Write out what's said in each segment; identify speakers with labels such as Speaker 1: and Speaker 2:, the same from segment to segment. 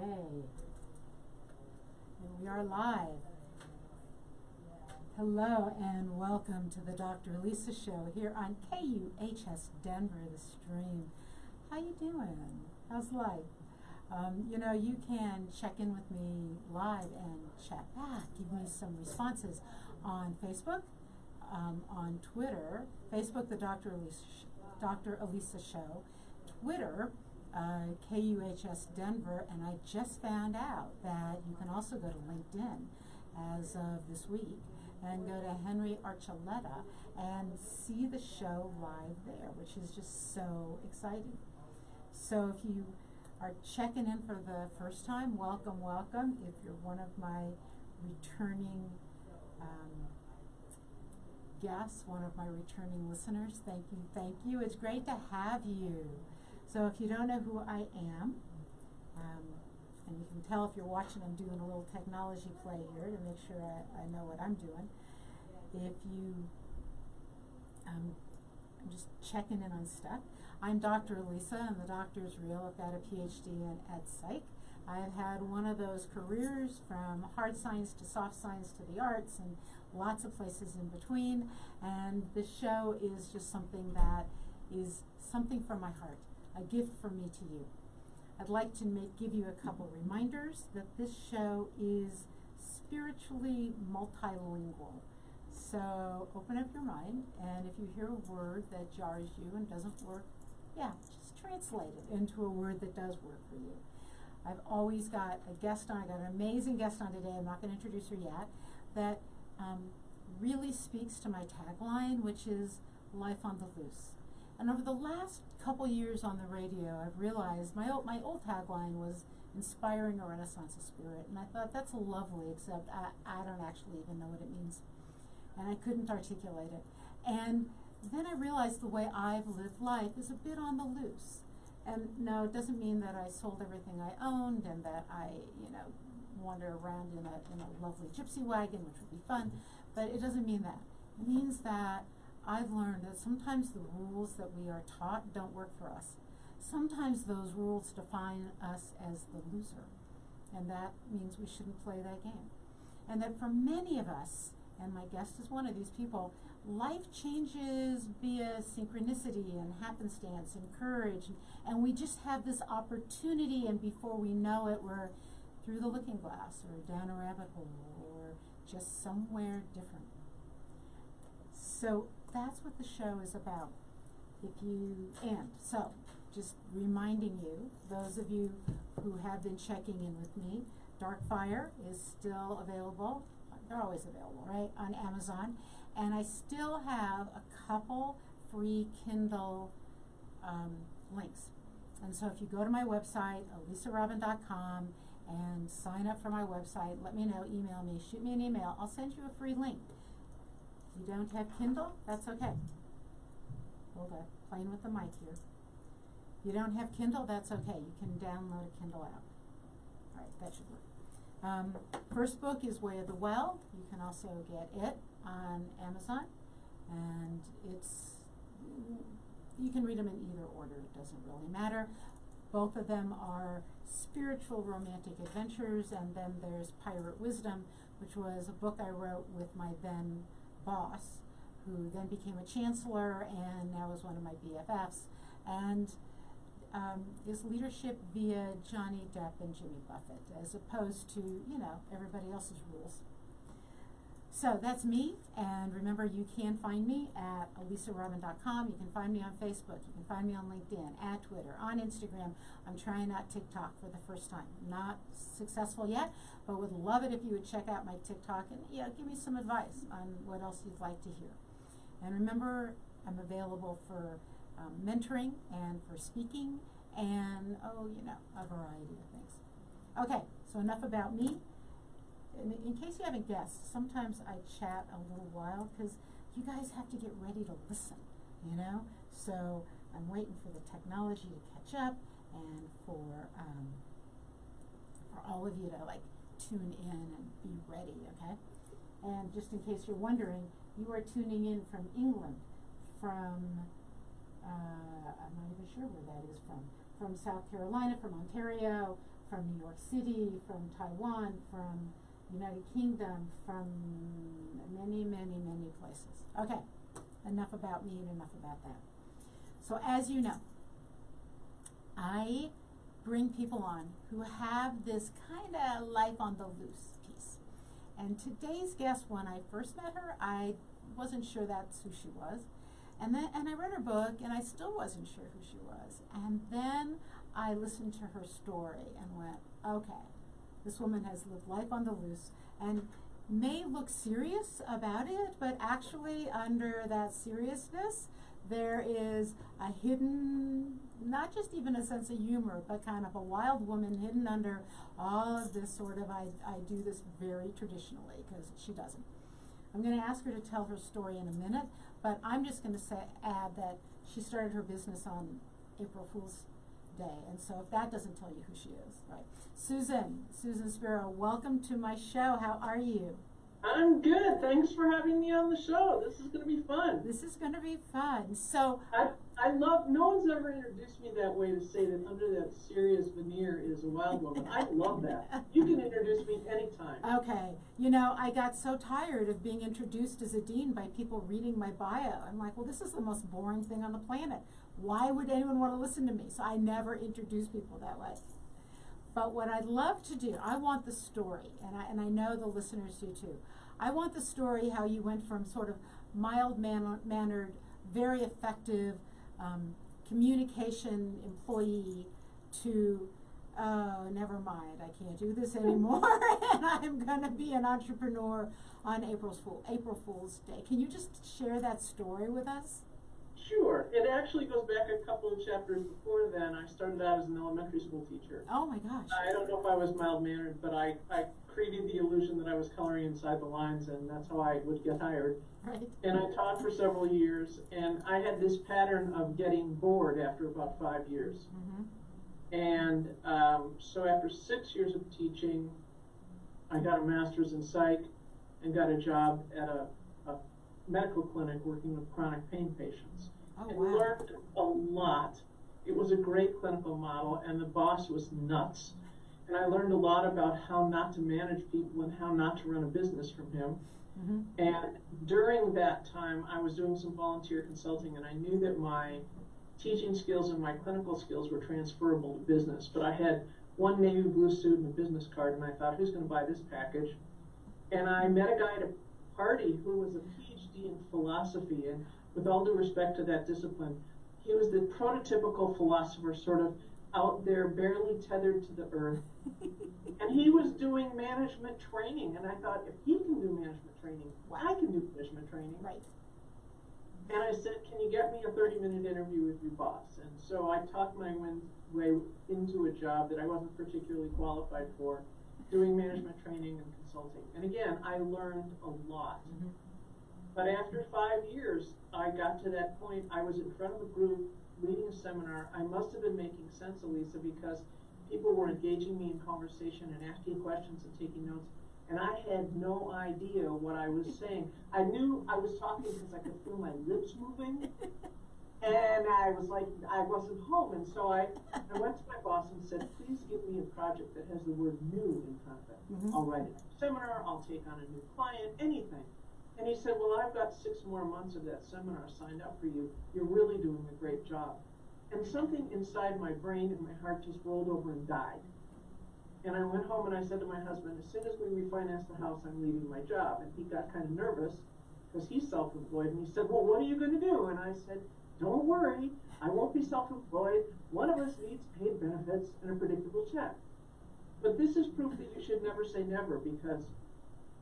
Speaker 1: Okay. And we are live. Hello and welcome to the Dr. Elisa show here on KUHS Denver, the stream. How you doing? How's life? You can check in with me live and chat back, give me some responses on Facebook, on Twitter, Facebook, the Dr. Elisa show, Twitter, KUHS Denver, and I just found out that you can also go to LinkedIn as of this week and go to Henry Archuleta and see the show live there, which is just so exciting. So if you are checking in for the first time, welcome, welcome. If you're one of my returning guests, one of my returning listeners, thank you, thank you. It's great to have you. So if you don't know who I am, and you can tell if you're watching, I'm doing a little technology play here to make sure I know what I'm doing. If you, I'm just checking in on stuff. I'm Dr. Elisa, and the doctor is real. I've got a PhD in Ed Psych. I've had one of those careers from hard science to soft science to the arts and lots of places in between. And the show is just something that is something from my heart, a gift from me to you. I'd like to give you a couple reminders that this show is spiritually multilingual. So open up your mind, and if you hear a word that jars you and doesn't work, just translate it into a word that does work for you. I've always got a guest on. I got an amazing guest on today. I'm not going to introduce her yet. That really speaks to my tagline, which is life on the loose. And over the last couple years on the radio, I've realized my old tagline was inspiring a renaissance of spirit. And I thought that's lovely, except I don't actually even know what it means. And I couldn't articulate it. And then I realized the way I've lived life is a bit on the loose. And no, it doesn't mean that I sold everything I owned and that I, wander around in a lovely gypsy wagon, which would be fun, but it doesn't mean that. It means that I've learned that sometimes the rules that we are taught don't work for us. Sometimes those rules define us as the loser, and that means we shouldn't play that game. And that for many of us, and my guest is one of these people, life changes via synchronicity and happenstance and courage, and we just have this opportunity, and before we know it, we're through the looking glass or down a rabbit hole or just somewhere different. So that's what the show is about. So just reminding you, those of you who have been checking in with me, Darkfire is still available. They're always available, right, on Amazon. And I still have a couple free Kindle links. And so if you go to my website, elisarobin.com, and sign up for my website, let me know, email me, shoot me an email, I'll send you a free link. If you don't have Kindle, that's okay. Hold on, playing with the mic here. If you don't have Kindle, that's okay. You can download a Kindle app. All right, that should work. First book is Way of the Well. You can also get it on Amazon, and you can read them in either order. It doesn't really matter. Both of them are spiritual romantic adventures, and then there's Pirate Wisdom, which was a book I wrote with my then boss, who then became a chancellor and now is one of my BFFs, and is leadership via Johnny Depp and Jimmy Buffett, as opposed to, everybody else's rules. So that's me, and remember, you can find me at elisarobin.com. You can find me on Facebook. You can find me on LinkedIn, at Twitter, on Instagram. I'm trying out TikTok for the first time. Not successful yet, but would love it if you would check out my TikTok and give me some advice on what else you'd like to hear. And remember, I'm available for mentoring and for speaking and, a variety of things. Okay, so enough about me. In case you haven't guessed, sometimes I chat a little while because you guys have to get ready to listen, So I'm waiting for the technology to catch up and for all of you to tune in and be ready, okay? And just in case you're wondering, you are tuning in from England, from I'm not even sure where that is from South Carolina, from Ontario, from New York City, from Taiwan, from United Kingdom, from many, many, many places. Okay, enough about me and enough about that. So as you know, I bring people on who have this kind of life on the loose piece. And today's guest, when I first met her, I wasn't sure that's who she was. And I read her book, and I still wasn't sure who she was. And then I listened to her story and went, okay, this woman has lived life on the loose and may look serious about it, but actually under that seriousness, there is a hidden, not just even a sense of humor, but kind of a wild woman hidden under all of this sort of, I do this very traditionally, because she doesn't. I'm going to ask her to tell her story in a minute, but I'm just going to add that she started her business on April Fool's Day, and so if that doesn't tell you who she is, right? Susan Spero, welcome to my show. How are you?
Speaker 2: I'm good. Thanks for having me on the show. This is going to be fun.
Speaker 1: This is going to be fun. So
Speaker 2: I love, no one's ever introduced me that way, to say that under that serious veneer is a wild woman. I love that. You can introduce me anytime.
Speaker 1: Okay. I got so tired of being introduced as a dean by people reading my bio. I'm like, well, this is the most boring thing on the planet. Why would anyone want to listen to me? So I never introduce people that way. But what I'd love to do, I want the story, and I know the listeners do too. I want the story how you went from sort of mild-mannered, very effective communication employee to, oh, never mind, I can't do this anymore, and I'm going to be an entrepreneur on April Fool's Day. Can you just share that story with us?
Speaker 2: Sure. It actually goes back a couple of chapters before then. I started out as an elementary school teacher.
Speaker 1: Oh my gosh.
Speaker 2: I don't know if I was mild-mannered, but I created the illusion that I was coloring inside the lines, and that's how I would get hired.
Speaker 1: Right.
Speaker 2: And I taught for several years, and I had this pattern of getting bored after about 5 years. Mm-hmm. And so after 6 years of teaching, I got a master's in psych and got a job at a medical clinic working with chronic pain patients.
Speaker 1: Oh,
Speaker 2: and
Speaker 1: wow.
Speaker 2: Learned a lot. It was a great clinical model, and the boss was nuts. And I learned a lot about how not to manage people and how not to run a business from him. Mm-hmm. And during that time, I was doing some volunteer consulting, and I knew that my teaching skills and my clinical skills were transferable to business. But I had one navy blue suit and a business card, and I thought, who's going to buy this package? And I met a guy at a party who was a PhD in philosophy, and with all due respect to that discipline, he was the prototypical philosopher, sort of out there, barely tethered to the earth. And he was doing management training, and I thought, if he can do management training, I can do management training.
Speaker 1: Right.
Speaker 2: And I said, can you get me a 30-minute interview with your boss? And so I talked my way into a job that I wasn't particularly qualified for, doing management training and consulting. And again, I learned a lot. Mm-hmm. But after 5 years, I got to that point. I was in front of a group leading a seminar. I must have been making sense, Elisa, because people were engaging me in conversation and asking questions and taking notes. And I had no idea what I was saying. I knew I was talking because I could feel my lips moving. And I was like, I wasn't home. And so I went to my boss and said, please give me a project that has the word new in front of it. Mm-hmm. I'll write a seminar, I'll take on a new client, anything. And he said, well, I've got 6 more months of that seminar signed up for you. You're really doing a great job. And something inside my brain and my heart just rolled over and died. And I went home and I said to my husband, as soon as we refinance the house, I'm leaving my job. And he got kind of nervous because he's self-employed. And he said, well, what are you going to do? And I said, don't worry, I won't be self-employed. One of us needs paid benefits and a predictable check. But this is proof that you should never say never, because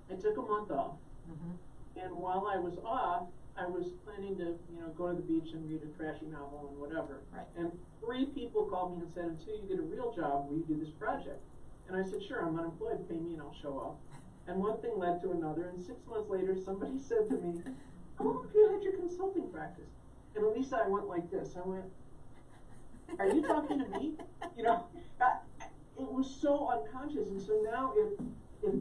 Speaker 2: I took a month off. Mm-hmm. And while I was off, I was planning to, go to the beach and read a trashy novel and whatever. Right. And 3 people called me and said, until you get a real job, will you do this project? And I said, sure, I'm unemployed, pay me and I'll show up. And one thing led to another, and 6 months later, somebody said to me, how long have you had your consulting practice? And Elisa, I went like this. I went, are you talking to me? It was so unconscious. And so now if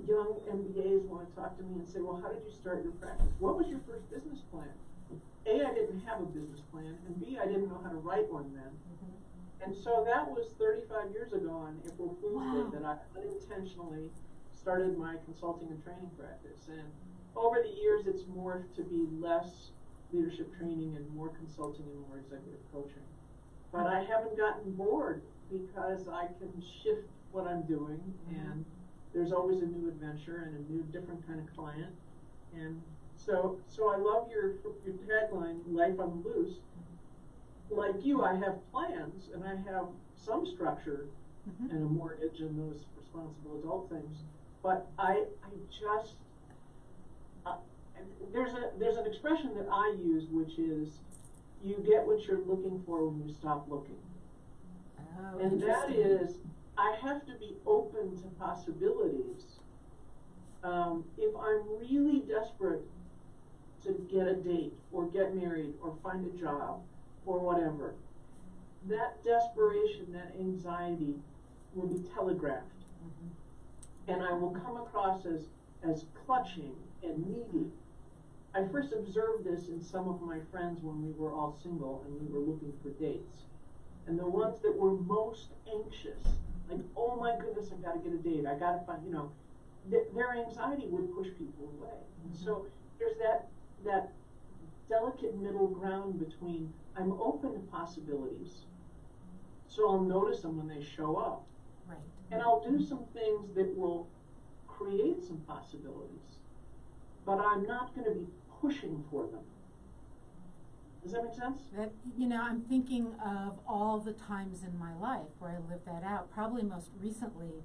Speaker 2: young MBAs want to talk to me and say, well, how did you start your practice? What was your first business plan? A, I didn't have a business plan, and B, I didn't know how to write one then. Mm-hmm. And so that was 35 years ago on April Fool's
Speaker 1: Wow.
Speaker 2: Day that I unintentionally started my consulting and training practice. And over the years, it's morphed to be less leadership training and more consulting and more executive coaching. But I haven't gotten bored because I can shift what I'm doing, and there's always a new adventure and a new different kind of client. And so I love your tagline, Life on the Loose. Like you, I have plans and I have some structure and a mortgage and those responsible adult things. But I just there's an expression that I use, which is, you get what you're looking for when you stop looking.
Speaker 1: Oh,
Speaker 2: And that is, I have to be open to possibilities. If I'm really desperate to get a date or get married or find a job or whatever, that desperation, that anxiety will be telegraphed. And I will come across as clutching and needy. I first observed this in some of my friends when we were all single and we were looking for dates. And the ones that were most anxious, like, oh my goodness, I gotta get a date, I gotta find, their anxiety would push people away. And so there's that delicate middle ground between, I'm open to possibilities, so I'll notice them when they show up.
Speaker 1: Right.
Speaker 2: And I'll do some things that will create some possibilities, but I'm not going to be pushing for them. Does that make sense?
Speaker 1: That, I'm thinking of all the times in my life where I lived that out. Probably most recently,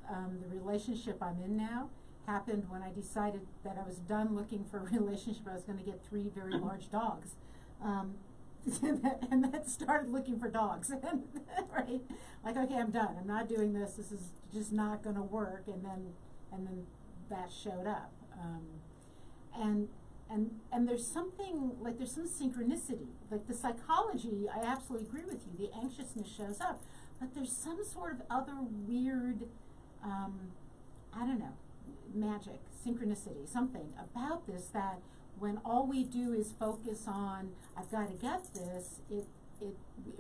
Speaker 1: the relationship I'm in now happened when I decided that I was done looking for a relationship. I was going to get 3 very large dogs. And then started looking for dogs, right? Like, okay, I'm done. I'm not doing this. This is just not going to work. And then that showed up. And there's something, like, there's some synchronicity. Like, the psychology, I absolutely agree with you. The anxiousness shows up, but there's some sort of other weird, I don't know, magic, synchronicity, something about this that when all we do is focus on, I've got to get this, it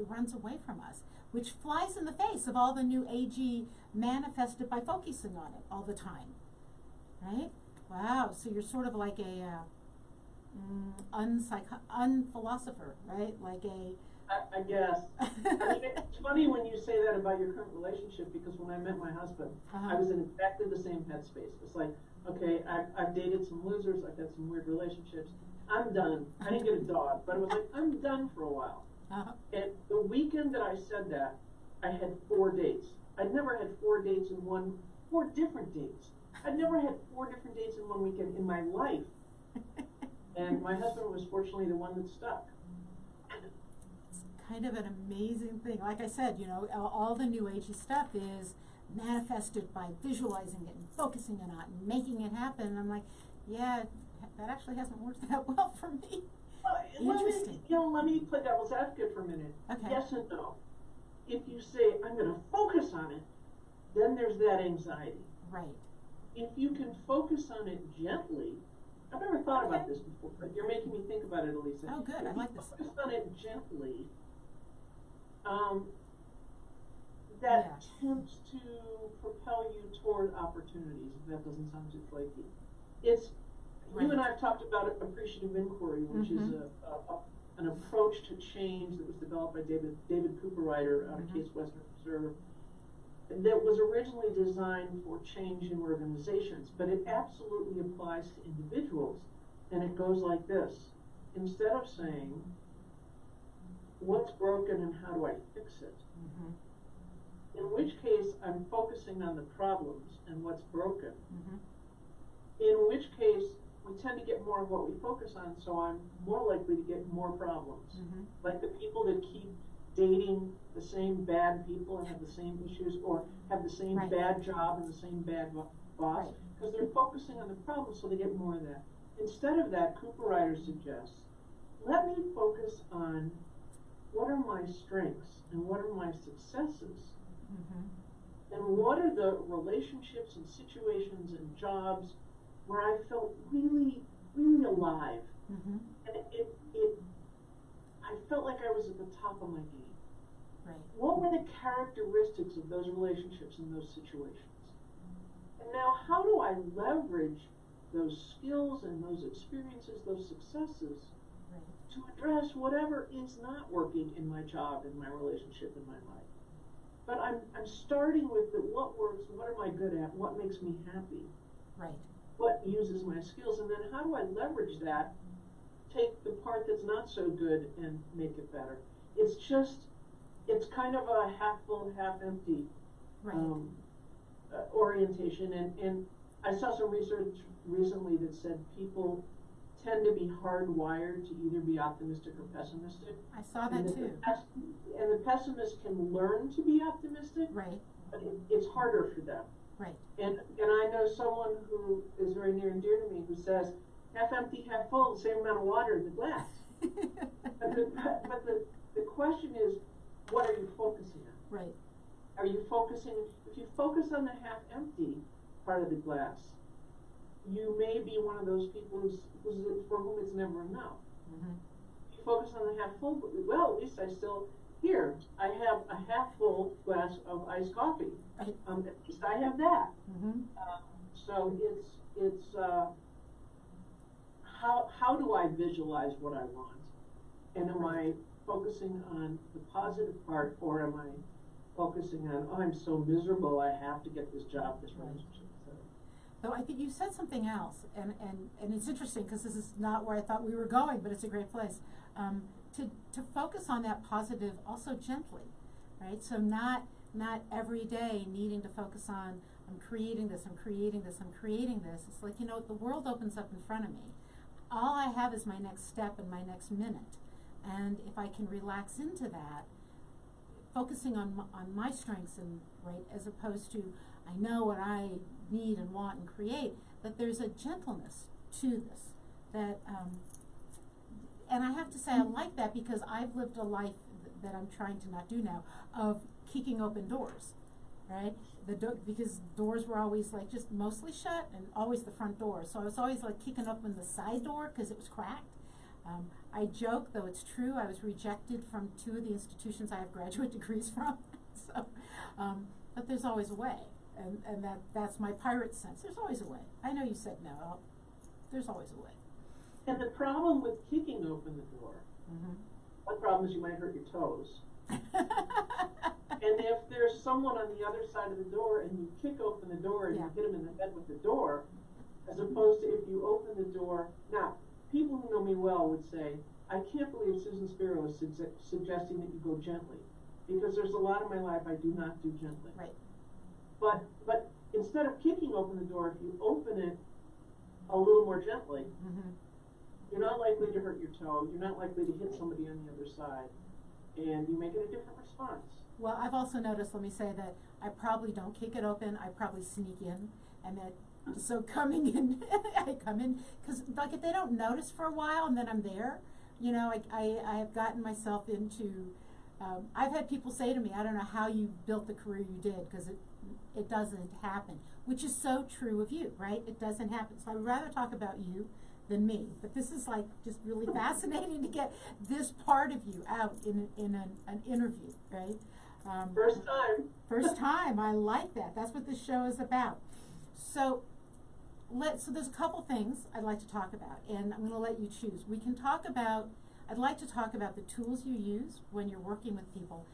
Speaker 1: runs away from us, which flies in the face of all the new agey manifested by focusing on it all the time, right? Wow, so you're sort of like a unphilosopher, right? Like a...
Speaker 2: I guess. I mean, it's funny when you say that about your current relationship, because when I met my husband, I was in exactly the same headspace. It's like, okay, I've dated some losers, I've had some weird relationships, I'm done. I didn't get a dog, but it was like, I'm done for a while. And the weekend that I said that, I had 4 dates. I'd never had 4 dates in 4 different dates. I'd never had 4 different dates in one weekend in my life. And my husband was fortunately the one that stuck.
Speaker 1: It's kind of an amazing thing. Like I said, all the new agey stuff is manifested by visualizing it and focusing on it and making it happen. And I'm like, yeah, that actually hasn't worked that well for me. Interesting.
Speaker 2: Let me play devil's advocate for a minute.
Speaker 1: Okay.
Speaker 2: Yes and no. If you say, I'm going to focus on it, then there's that anxiety.
Speaker 1: Right.
Speaker 2: If you can focus on it gently, I've never thought about this before, but you're making me think about it, Elisa.
Speaker 1: Oh, good. I like this.
Speaker 2: If you focus on it gently, that tends to propel you toward opportunities, if that doesn't sound too flaky. You and I have talked about appreciative inquiry, which is an approach to change that was developed by David Cooperrider out of Case Western Reserve, that was originally designed for change in organizations, but it absolutely applies to individuals. And it goes like this. Instead of saying, what's broken and how do I fix it? In which case, I'm focusing on the problems and what's broken. In which case, we tend to get more of what we focus on, so I'm more likely to get more problems. Like the people that keep dating the same bad people and have the same issues, or have the same bad job and the same bad boss, because they're focusing on the problem, so they get more of that. Instead of that, Cooperrider suggests, let me focus on what are my strengths and what are my successes, and what are the relationships and situations and jobs where I felt really, really alive. And I felt like I was at the top of my game.
Speaker 1: Right.
Speaker 2: What were the characteristics of those relationships in those situations? And now how do I leverage those skills and those experiences, those successes,
Speaker 1: Right.
Speaker 2: to address whatever is not working in my job, in my relationship, in my life? But I'm starting with what works, what am I good at, what makes me happy,
Speaker 1: Right.
Speaker 2: what uses my skills, and then how do I leverage that, take the part that's not so good and make it better? It's kind of a half full, half empty
Speaker 1: Right.
Speaker 2: Orientation, and I saw some research recently that said people tend to be hardwired to either be optimistic or pessimistic.
Speaker 1: I saw that too.
Speaker 2: And the pessimist can learn to be optimistic,
Speaker 1: Right.
Speaker 2: but it's harder for them.
Speaker 1: Right.
Speaker 2: And I know someone who is very near and dear to me who says, half empty, half full, the same amount of water in the glass. but the question is, what are you focusing on?
Speaker 1: Right.
Speaker 2: Are you focusing, if you focus on the half empty part of the glass, you may be one of those people for whom it's never enough.
Speaker 1: Mm-hmm.
Speaker 2: If you focus on the half full, well, at least I have a half full glass of iced coffee.
Speaker 1: Right.
Speaker 2: At least I have that.
Speaker 1: Mm-hmm.
Speaker 2: So it's how do I visualize what I want? And am I focusing on the positive part, or am I focusing on, oh, I'm so miserable, I have to get this job, this relationship, etc.
Speaker 1: So I think you said something else, and it's interesting because this is not where I thought we were going, but it's a great place. To focus on that positive also gently, right? So not every day needing to focus on, I'm creating this, I'm creating this, I'm creating this. It's like, the world opens up in front of me. All I have is my next step and my next minute. And if I can relax into that, focusing on my strengths, and right, as opposed to, I know what I need and want and create, that there's a gentleness to this. That, and I have to say I like that because I've lived a life that I'm trying to not do now, of kicking open doors, right? Because doors were always like just mostly shut, and always the front door. So I was always like kicking open the side door because it was cracked. I joke, though it's true, I was rejected from 2 of the institutions I have graduate degrees from. So, but there's always a way, and that's my pirate sense. There's always a way. I know you said no. There's always a way.
Speaker 2: And the problem with kicking open the door, one problem is you might hurt your toes. And if there's someone on the other side of the door and you kick open the door and you hit them in the head with the door, as opposed to if you open the door. Now, people who know me well would say, I can't believe Susan Spero is suggesting that you go gently, because there's a lot of my life I do not do gently.
Speaker 1: Right.
Speaker 2: But instead of kicking open the door, if you open it a little more gently, you're not likely to hurt your toe, you're not likely to hit somebody on the other side, and you make it a different response.
Speaker 1: Well, I've also noticed, let me say, that I probably don't kick it open, I probably sneak in, and that, so coming in, I come in, because like if they don't notice for a while and then I'm there, I have gotten myself into, I've had people say to me, I don't know how you built the career you did, because it doesn't happen, which is so true of you, right? It doesn't happen. So I would rather talk about you than me, but this is like just really fascinating to get this part of you out in an interview, right?
Speaker 2: First time.
Speaker 1: First time, I like that. That's what this show is about. So there's a couple things I'd like to talk about, and I'm going to let you choose. I'd like to talk about the tools you use when you're working with people,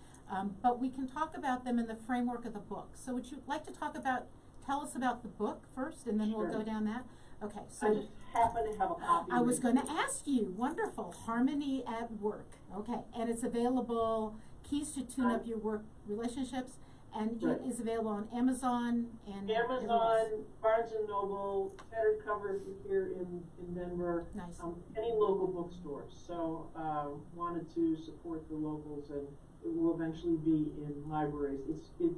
Speaker 1: but we can talk about them in the framework of the book. So would you like to tell us about the book first, and then we'll go down that? Okay, so
Speaker 2: I just happen to have a copy.
Speaker 1: I was going to ask you, wonderful, Harmony at Work. Okay, and it's available, Keys to Tune Up Your Work Relationships, and it is available on Amazon and
Speaker 2: Amazon, Barnes and Noble, tattered cover if you're here in Denver.
Speaker 1: Nice.
Speaker 2: Any local bookstores. So wanted to support the locals, and it will eventually be in libraries. It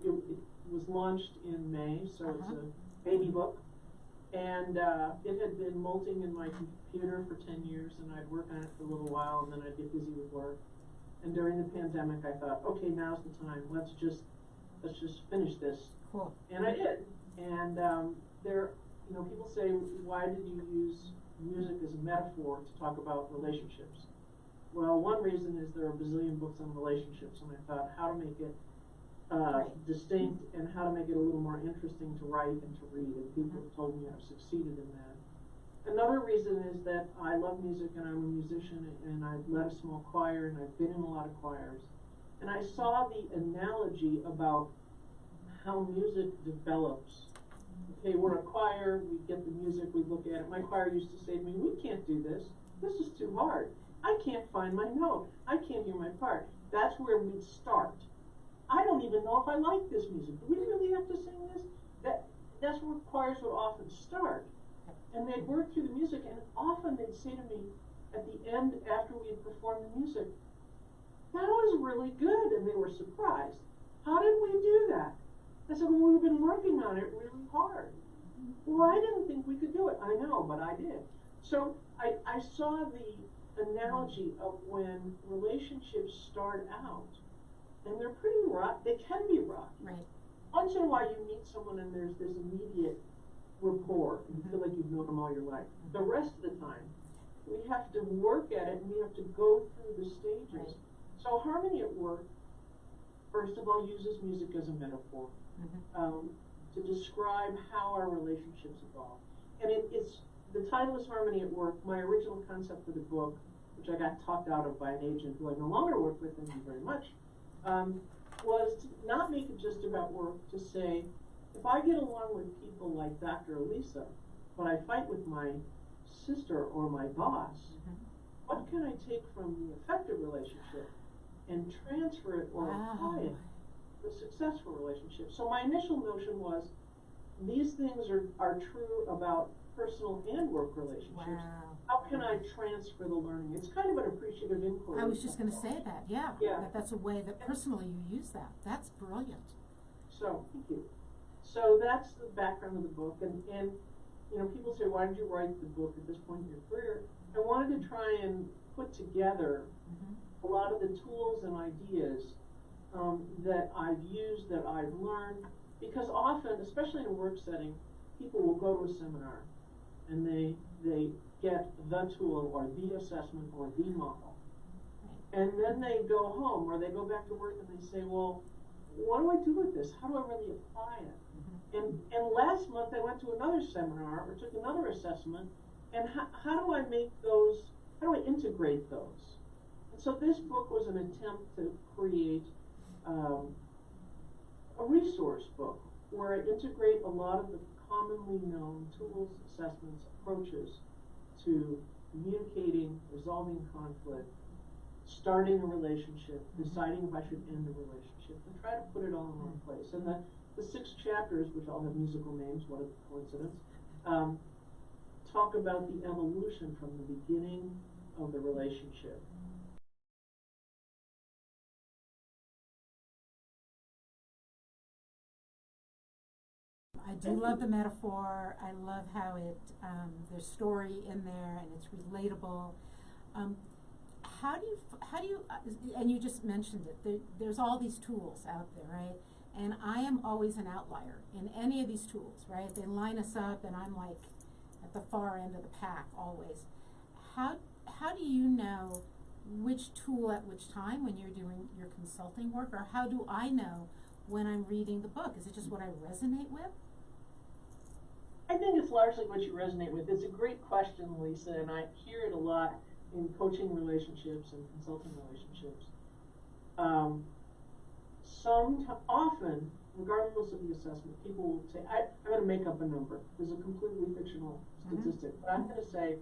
Speaker 2: was launched in May, so it's a baby book. And it had been molting in my computer for 10 years, and I'd work on it for a little while, and then I'd get busy with work. And during the pandemic, I thought, okay, now's the time. Let's just finish this.
Speaker 1: Cool.
Speaker 2: And I did. And people say, why did you use music as a metaphor to talk about relationships? Well, one reason is there are a bazillion books on relationships, and I thought how to make it distinct and how to make it a little more interesting to write and to read, and people have told me I've succeeded in that. Another reason is that I love music and I'm a musician, and I've led a small choir and I've been in a lot of choirs. And I saw the analogy about how music develops. Okay, we're a choir, we get the music, we look at it. My choir used to say to me, we can't do this. This is too hard. I can't find my note. I can't hear my part. That's where we'd start. I don't even know if I like this music. Do we really have to sing this? That's where choirs would often start. And they'd work through the music, and often they'd say to me at the end, after we had performed the music, that was really good, and they were surprised. How did we do that? I said, well, we've been working on it really hard. Well, I didn't think we could do it. I know, but I did. So I saw the analogy of when relationships start out, and they're pretty rough. They can be rough.
Speaker 1: Right.
Speaker 2: Once in a while, you meet someone, and there's this immediate rapport, and you feel like you've known them all your life. The rest of the time, we have to work at it, and we have to go through the stages. Right. So Harmony at Work, first of all, uses music as a metaphor to describe how our relationships evolve. And it's the title is Harmony at Work. My original concept for the book, which I got talked out of by an agent who I no longer work with, thank you very much, was to not make it just about work, to say, if I get along with people like Dr. Elisa, but I fight with my sister or my boss, what can I take from the effective relationship and transfer it or apply it to a successful relationship? So my initial notion was, these things are true about personal and work relationships. Wow. How can I transfer the learning? It's kind of an appreciative inquiry.
Speaker 1: I was just going to say that, yeah. That's a way that personally you use that. That's brilliant.
Speaker 2: So, thank you. So that's the background of the book, and you know, people say, why did you write the book at this point in your career? I wanted to try and put together a lot of the tools and ideas that I've used, that I've learned, because often, especially in a work setting, people will go to a seminar and they get the tool or the assessment or the model, and then they go home or they go back to work and they say, well, what do I do with this? How do I really apply it? And last month I went to another seminar or took another assessment, and how do I make those, how do I integrate those? And so this book was an attempt to create a resource book where I integrate a lot of the commonly known tools, assessments, approaches to communicating, resolving conflict, starting a relationship, deciding if I should end a relationship, and try to put it all in one place. And the 6 chapters, which all have musical names, what a coincidence, talk about the evolution from the beginning of the relationship.
Speaker 1: I do love the metaphor. I love how there's story in there and it's relatable. How do you, and you just mentioned it, there's all these tools out there, right? And I am always an outlier in any of these tools, right? They line us up and I'm like at the far end of the pack always. How do you know which tool at which time when you're doing your consulting work, or how do I know when I'm reading the book? Is it just what I resonate with?
Speaker 2: I think it's largely what you resonate with. It's a great question, Lisa, and I hear it a lot in coaching relationships and consulting relationships. Often, regardless of the assessment, people will say, I'm going to make up a number. This is a completely fictional statistic, but I'm going to say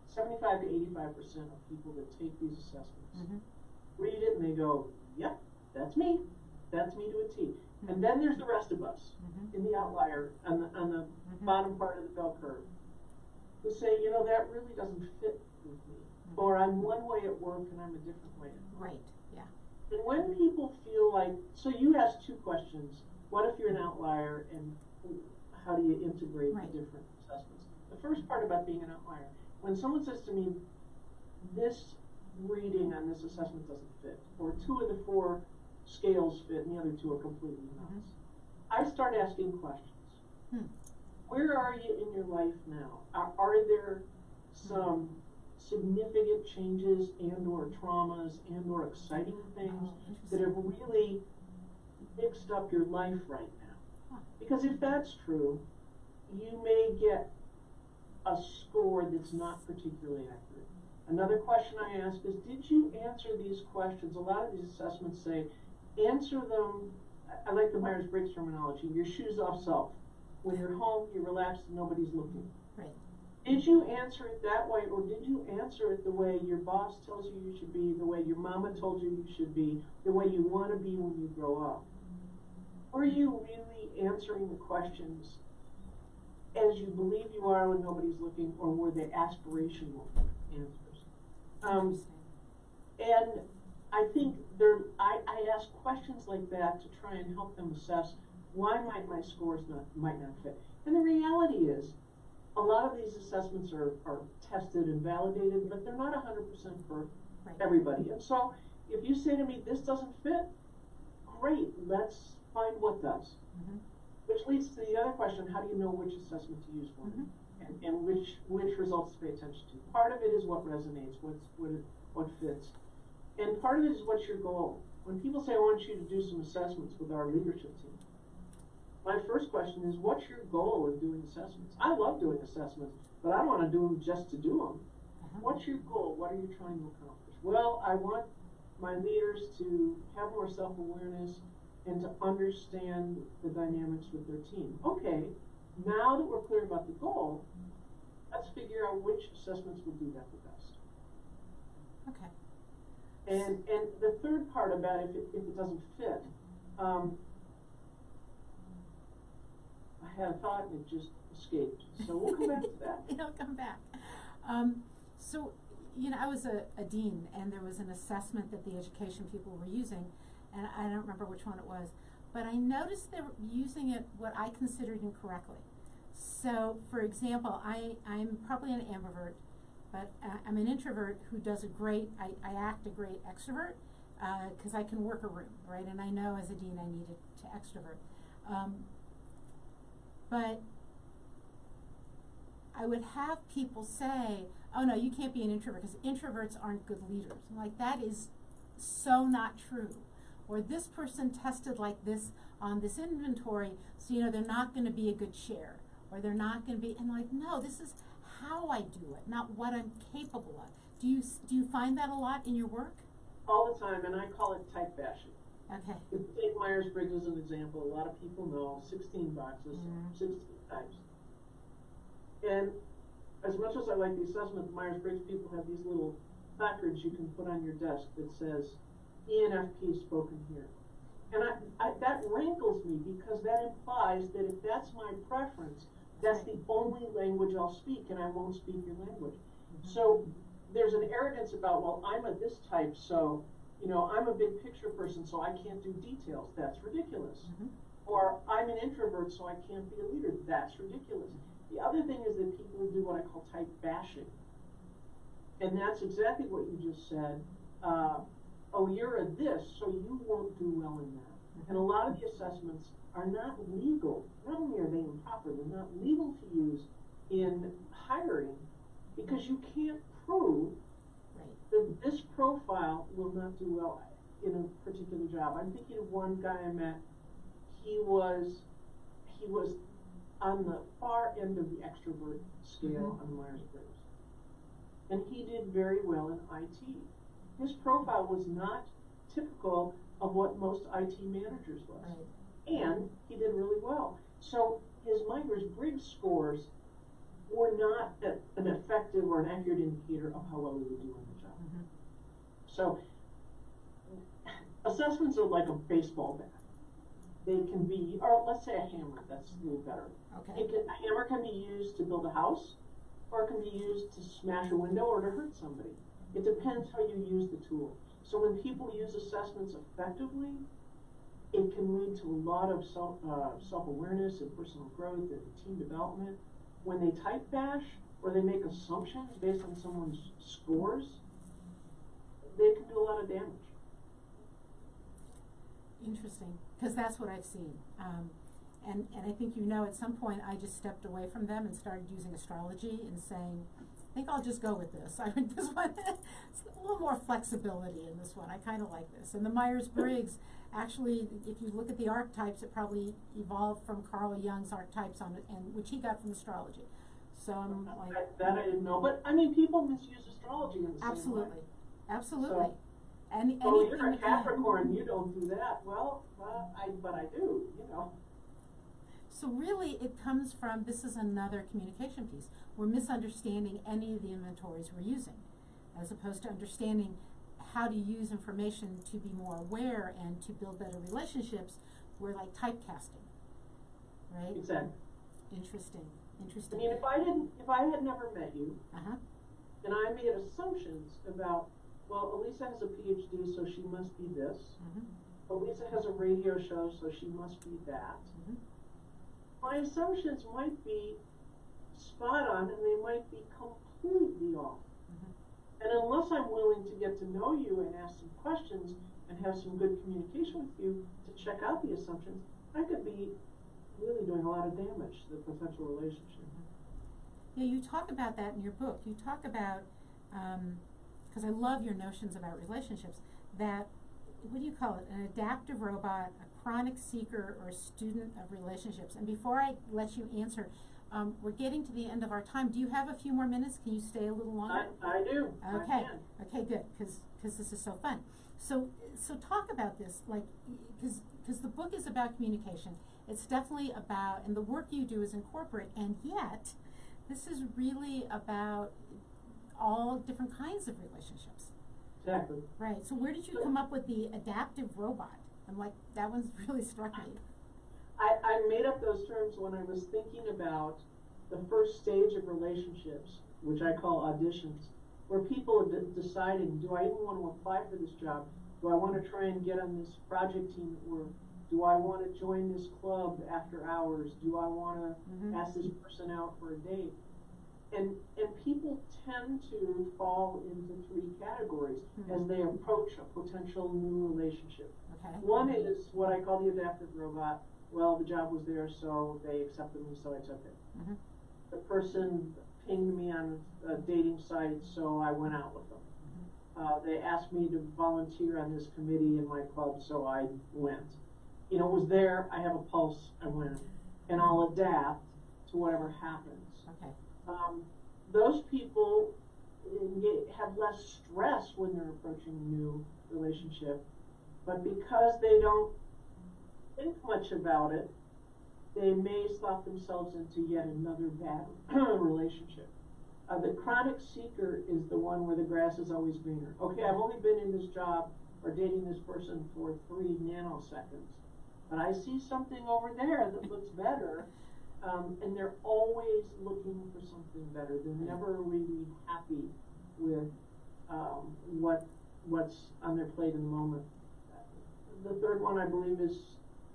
Speaker 2: 75 to 85% of people that take these assessments read it and they go, yep, that's me. That's me to a T. And then there's the rest of us in the outlier on the bottom part of the bell curve who say, you know, that really doesn't fit with me. Or I'm one way at work and I'm a different way at home.
Speaker 1: Right, yeah.
Speaker 2: And when people feel like, so you asked 2 questions. What if you're an outlier, and how do you integrate the different assessments? The first part about being an outlier, when someone says to me, this reading on this assessment doesn't fit, or 2 of the 4 scales fit and the other 2 are completely nuts, I start asking questions. Where are you in your life now? Are there some significant changes and or traumas and or exciting things that have really mixed up your life right now? Because if that's true, you may get a score that's not particularly accurate. Another question I ask is, did you answer these questions? A lot of these assessments say, answer them, I like the Myers-Briggs terminology, your shoes off self. When you're home, you're relaxed, and nobody's looking.
Speaker 1: Right.
Speaker 2: Did you answer it that way, or did you answer it the way your boss tells you you should be, the way your mama told you you should be, the way you want to be when you grow up? Were you really answering the questions as you believe you are when nobody's looking, or were they aspirational answers? And I think I ask questions like that to try and help them assess why might my scores might not fit. And the reality is, a lot of these assessments are tested and validated, but they're not 100% for everybody. And so, if you say to me, this doesn't fit, great, let's find what does. Which leads to the other question, how do you know which assessment to use for and which results to pay attention to? Part of it is what resonates, what fits. And part of it is what's your goal. When people say, I want you to do some assessments with our leadership team, my first question is, what's your goal in doing assessments? I love doing assessments, but I don't want to do them just to do them. What's your goal? What are you trying to accomplish? Well, I want my leaders to have more self-awareness and to understand the dynamics with their team. Okay, now that we're clear about the goal, let's figure out which assessments will do that the best.
Speaker 1: Okay.
Speaker 2: And the third part about if it doesn't fit, I had a thought and it just escaped. So we'll come back to that.
Speaker 1: It'll come back. So, I was a dean, and there was an assessment that the education people were using, and I don't remember which one it was, but I noticed they were using it what I considered incorrectly. So, for example, I'm probably an ambivert, but I'm an introvert who does I act a great extrovert, because I can work a room, right? And I know as a dean I needed to extrovert. But I would have people say, oh no, you can't be an introvert because introverts aren't good leaders. I'm like, that is so not true. Or this person tested like this on this inventory, so they're not going to be a good chair, or they're not going to be, and like, no, this is how I do it, not what I'm capable of. Do you find that a lot in your work?
Speaker 2: All the time, and I call it type bashing.
Speaker 1: Okay.
Speaker 2: If you take Myers-Briggs as an example, a lot of people know 16 boxes, 16 types. And as much as I like the assessment, the Myers-Briggs people have these little placards you can put on your desk that says, ENFP spoken here. And that rankles me, because that implies that if that's my preference, that's the only language I'll speak, and I won't speak your language. So there's an arrogance about, well, I'm a this type, so I'm a big picture person, so I can't do details. That's ridiculous. Or I'm an introvert, so I can't be a leader. That's ridiculous. The other thing is that people do what I call type bashing. And that's exactly what you just said. Oh, you're a this, so you won't do well in that. And a lot of the assessments are not legal. Not only are they improper, they're not legal to use in hiring, because you can't prove that this profile will not do well in a particular job. I'm thinking of one guy I met. He was on the far end of the extrovert scale on Myers-Briggs, and he did very well in IT. His profile was not typical of what most IT managers was, and he did really well. So his Myers-Briggs scores were not an effective or an accurate indicator of how well he would do in the job. So assessments are like a baseball bat. They can be, or let's say a hammer, that's a little better.
Speaker 1: Okay.
Speaker 2: A hammer can be used to build a house, or it can be used to smash a window or to hurt somebody. It depends how you use the tool. So when people use assessments effectively, it can lead to a lot of self-awareness and personal growth and team development. When they type bash, or they make assumptions based on someone's scores, they can do a lot of damage.
Speaker 1: Interesting, because that's what I've seen. And I think at some point I just stepped away from them and started using astrology and saying, think I'll just go with this. I mean, this one, it's a little more flexibility in this one. I kind of like this. And the Myers-Briggs, actually, if you look at the archetypes, it probably evolved from Carl Jung's archetypes on it, and which he got from astrology. So I'm like,
Speaker 2: that I didn't know, but I mean, people misuse astrology in the same way.
Speaker 1: absolutely, absolutely.
Speaker 2: So,
Speaker 1: and
Speaker 2: oh,
Speaker 1: anything
Speaker 2: you're a
Speaker 1: you can.
Speaker 2: Capricorn, you don't do that. Well, but I do, you know.
Speaker 1: So really, it comes from, this is another communication piece. We're misunderstanding any of the inventories we're using, as opposed to understanding how to use information to be more aware and to build better relationships. We're like typecasting, right?
Speaker 2: Exactly.
Speaker 1: Interesting.
Speaker 2: I mean, if I had never met you, and I made assumptions about, well, Elisa has a PhD, so she must be this. Elisa has a radio show, so she must be that. My assumptions might be spot on, and they might be completely off. And unless I'm willing to get to know you and ask some questions and have some good communication with you to check out the assumptions, I could be really doing a lot of damage to the potential relationship.
Speaker 1: Yeah, you talk about that in your book. You talk about, because I love your notions about relationships, that, what do you call it, an adaptive robot, a chronic seeker, or a student of relationships. And before I let you answer, we're getting to the end of our time. Do you have a few more minutes? Can you stay a little longer?
Speaker 2: I do.
Speaker 1: Okay.
Speaker 2: I can.
Speaker 1: Okay, good, because this is so fun. So talk about this, like, because the book is about communication. It's definitely about, and the work you do is incorporate, and yet, this is really about all different kinds of relationships.
Speaker 2: Exactly.
Speaker 1: Right. So where did you come up with the adaptive robot? I'm like, that one's really struck me.
Speaker 2: I made up those terms when I was thinking about the first stage of relationships, which I call auditions, where people are deciding, do I even want to apply for this job? Do I want to try and get on this project team at work? Do I want to join this club after hours? Do I want to ask this person out for a date? And people tend to fall into three categories as they approach a potential new relationship.
Speaker 1: Okay.
Speaker 2: One is what I call the adaptive robot. Well, the job was there, so they accepted me, so I took it. The person pinged me on a dating site, so I went out with them. They asked me to volunteer on this committee in my club, so I went. You know, it was there, I have a pulse, I went. And I'll adapt to whatever happens.
Speaker 1: Okay.
Speaker 2: Those people have less stress when they're approaching a new relationship, but because they don't think much about it, they may slot themselves into yet another bad relationship. The chronic seeker is the one where the grass is always greener. Okay, I've only been in this job or dating this person for 3 nanoseconds, but I see something over there that looks better, and they're always looking for something better. They're never really happy with what's on their plate in the moment. The third one, I believe, is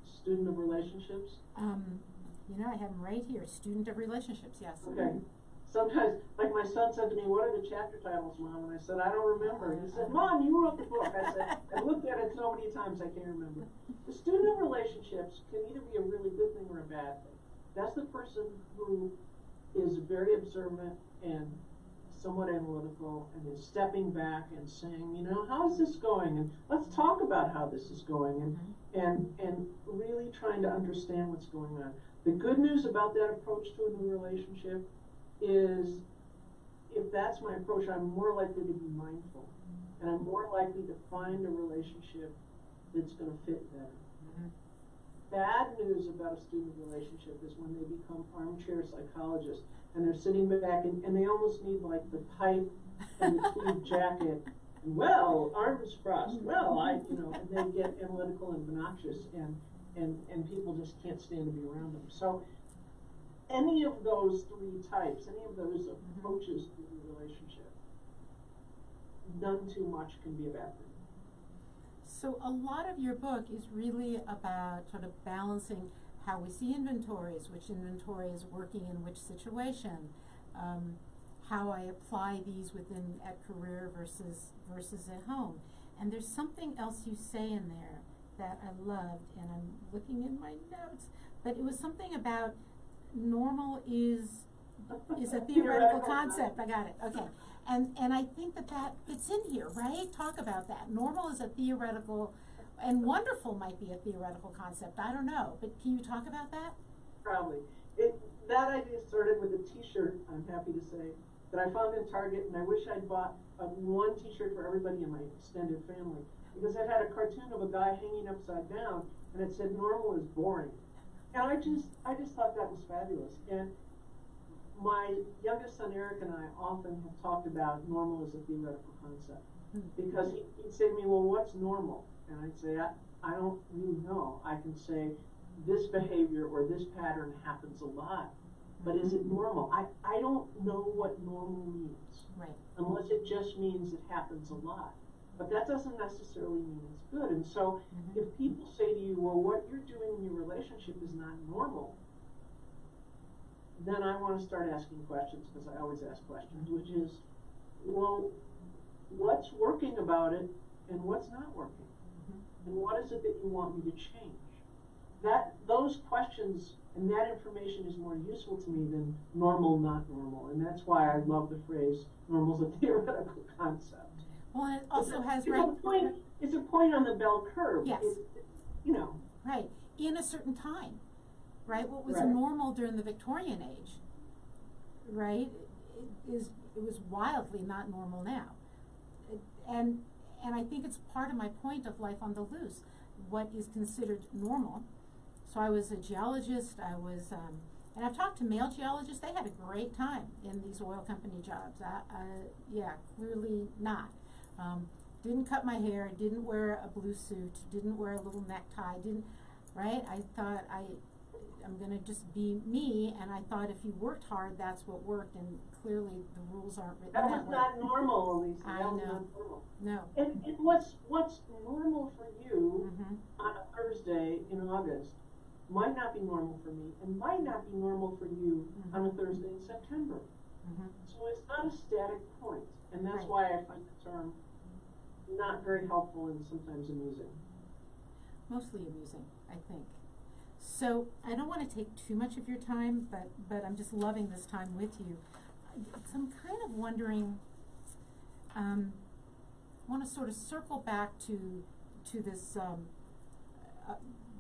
Speaker 2: student of relationships.
Speaker 1: You know, I have them right here. Student of relationships, yes.
Speaker 2: Okay. Sometimes, like my son said to me, what are the chapter titles, Mom? And I said, I don't remember. He said, Mom, you wrote the book. I said, I looked at it so many times I can't remember. The student of relationships can either be a really good thing or a bad thing. That's the person who is very observant and somewhat analytical and is stepping back and saying, you know, how is this going? And let's talk about how this is going, and really trying to understand what's going on. The good news about that approach to a new relationship is, if that's my approach, I'm more likely to be mindful, and I'm more likely to find a relationship that's going to fit better. Bad news about a student relationship is when they become armchair psychologists, and they're sitting back and they almost need like the pipe and the tweed jacket. And, well, arms crossed. Well, and they get analytical and obnoxious, and people just can't stand to be around them. So any of those three types, any of those approaches to the relationship, none too much can be a bad thing.
Speaker 1: So a lot of your book is really about sort of balancing how we see inventories, which inventory is working in which situation, how I apply these at career versus at home. And there's something else you say in there that I loved, and I'm looking in my notes, but it was something about normal is is a theoretical concept. I got it. Okay. And I think that fits in here, right? Talk about that. Normal is a theoretical, and wonderful might be a theoretical concept. I don't know, but can you talk about that?
Speaker 2: Probably. That idea started with a T-shirt, I'm happy to say, that I found in Target, and I wish I'd bought one T-shirt for everybody in my extended family, because it had a cartoon of a guy hanging upside down, and it said normal is boring. And I just thought that was fabulous. And my youngest son Eric and I often have talked about normal as a theoretical concept, because he'd say to me, well, what's normal? And I'd say, I don't really know. I can say this behavior or this pattern happens a lot, but is it normal? I don't know what normal means,
Speaker 1: right,
Speaker 2: unless it just means it happens a lot. But that doesn't necessarily mean it's good. And so if people say to you, well, what you're doing in your relationship is not normal, then I want to start asking questions, because I always ask questions, which is, well, what's working about it and what's not working? And what is it that you want me to change? Those questions and that information is more useful to me than normal, not normal. And that's why I love the phrase, normal's a theoretical concept.
Speaker 1: Well, and it also has,
Speaker 2: it's a point on the bell curve.
Speaker 1: Yes.
Speaker 2: You know.
Speaker 1: Right. In a certain time. Right? What was
Speaker 2: Right.
Speaker 1: normal during the Victorian age, right, it was wildly not normal now. And I think it's part of my point of life on the loose. What is considered normal. So I was a geologist, and I've talked to male geologists, they had a great time in these oil company jobs. Yeah, clearly not. Didn't cut my hair, didn't wear a blue suit, didn't wear a little necktie, right? I thought I'm gonna just be me, and I thought if you worked hard, that's what worked, and clearly the rules aren't written that way.
Speaker 2: That was not normal, Elisa.
Speaker 1: I
Speaker 2: that was
Speaker 1: know.
Speaker 2: not normal.
Speaker 1: No.
Speaker 2: And what's normal for you on a Thursday in August might not be normal for me, and might not be normal for you on a Thursday in September. So it's not a static point, and that's why I find the term not very helpful and sometimes amusing.
Speaker 1: Mostly amusing, I think. So I don't want to take too much of your time, but I'm just loving this time with you. So I'm kind of wondering, want to sort of circle back to this,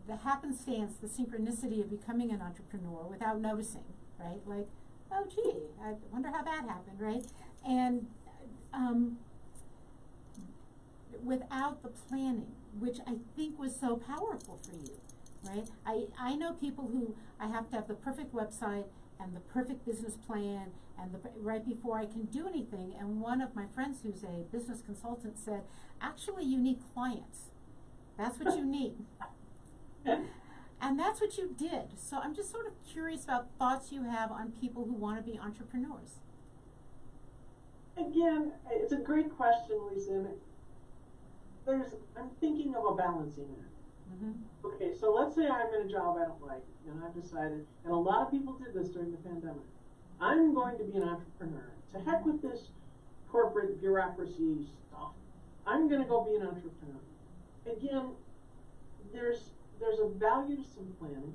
Speaker 1: the happenstance, the synchronicity of becoming an entrepreneur without noticing, right? Like, oh gee, I wonder how that happened, right? And without the planning, which I think was so powerful for you, right? I know people who, I have to have the perfect website and the perfect business plan and right before I can do anything. And one of my friends who's a business consultant said, actually you need clients. That's what you need. And that's what you did. So I'm just sort of curious about thoughts you have on people who want to be entrepreneurs.
Speaker 2: Again, it's a great question, Lisa. I'm thinking of a balancing act. Okay, so let's say I'm in a job I don't like, and I've decided, and a lot of people did this during the pandemic, I'm going to be an entrepreneur. To heck with this corporate bureaucracy stuff. I'm going to go be an entrepreneur. Again, there's a value to some planning.